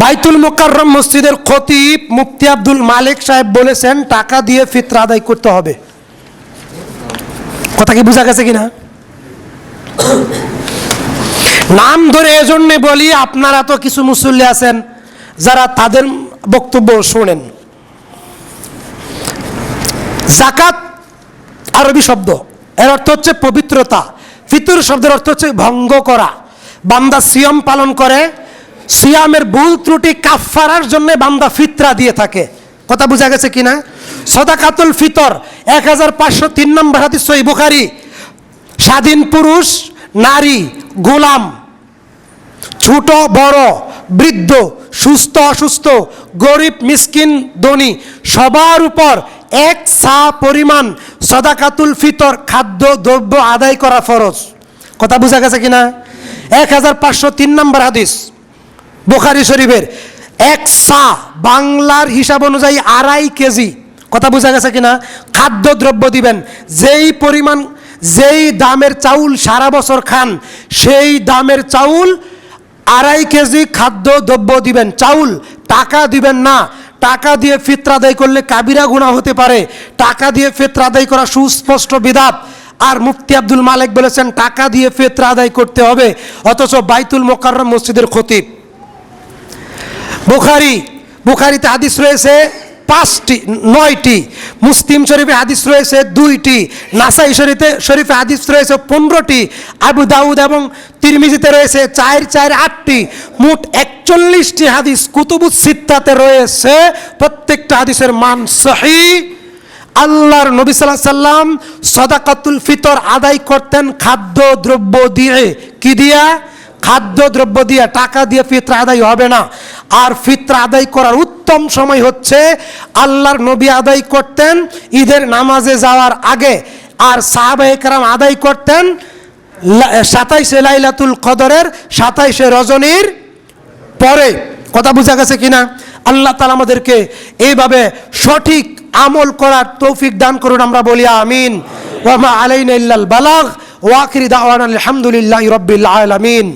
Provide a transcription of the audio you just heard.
বাইতুল মুকাররম মসজিদের খতিব মুফতি আব্দুল মালিক সাহেব বলেছেন টাকা দিয়ে ফিতরা আদায় করতে হবে। কথা কি বোঝা গেছে কিনা? নাম ধরে এজন্য বলি, আপনারা তো কিছু মুসল্লি আছেন যারা তাদের বক্তব্য শোনেন। যাকাত আরবি শব্দ, এর অর্থ হচ্ছে পবিত্রতা। ফিতর শব্দের অর্থ হচ্ছে ভঙ্গ করা। বান্দা সিয়াম পালন করে, সিয়ামের ভুল ত্রুটি কাফফারার জন্য বান্দা ফিতরা দিয়ে থাকে। কথা বোঝা গেছে কিনা? সাদাকাতুল ফিতর 1503 নম্বর হাদিস সহিহ বুখারী। স্বাধীন পুরুষ, নারী, গোলাম, ছোট বড়, বৃদ্ধ, সুস্থ অসুস্থ, গরিব মিসকিন ধনী সবার উপর এক সা পরিমাণ সাদাকাতুল ফিতর খাদ্য দ্রব্য আদায় করা ফরজ। কথা বোঝা গেছে কিনা? 1503 নম্বর হাদিস বুখারী শরীফের। এক সা বাংলার হিসাব অনুযায়ী 2.5 কেজি। কথা বোঝা গেছে কিনা? খাদ্য দ্রব্য দিবেন। যেই দামের চাউল সারা বছর খান, সেই দামের চাউল 2.5 কেজি খাদ্য দ্রব্য দিবেন। চাউল, টাকা দিবেন না। টাকা দিয়ে ফিতরা আদায় করলে কাবিরা গুনাহ হতে পারে। টাকা দিয়ে ফিতরা আদায় করা সুস্পষ্ট বিদআত। আর মুফতি আব্দুল মালিক বলেছেন টাকা দিয়ে ফিতরা আদায় করতে হবে, অথচ বাইতুল মুকাররম মসজিদের খতিব। বুখারীতে হাদিস রয়েছে 9টি, মুসলিম শরীফে হাদিস রয়েছে 2টি, নাসাই শরীফে হাদিস রয়েছে 15টি, আবু দাউদ এবং তিরমিজিতে রয়েছে 8টি। মোট 41টি হাদিস কুতুবুস সিত্তাতে রয়েছে। প্রত্যেকটা হাদিসের মান সহিহ। আল্লাহর নবী সাল্লাল্লাহু আলাইহি সাল্লাম সাদাকাতুল ফিতর আদায় করতেন খাদ্য দ্রব্য দিয়ে। কি দিয়া? খাদ্য দ্রব্য দিয়ে। টাকা দিয়ে ফিতরা আদায় হবে না। আর ফিতরা আদায় করার উত্তম সময় হচ্ছে আল্লাহর নবী আদায় করতেন ঈদের নামাজে যাওয়ার আগে, আর সাহাবায়ে কেরাম আদায় করতেন 27 লাইলাতুল কদরের 27 রজনীর পরে। কথা বোঝা গেছে কিনা? আল্লাহ তাআলা আমাদেরকে এইভাবে সঠিক আমল করার তৌফিক দান করুন, আমরা বলি আমিন। ওয়া মা আলাইনা ইল্লাল বালাগ ওয়া আখিরি দাওয়ানা আলহামদুলিল্লাহি রাব্বিল আলামিন।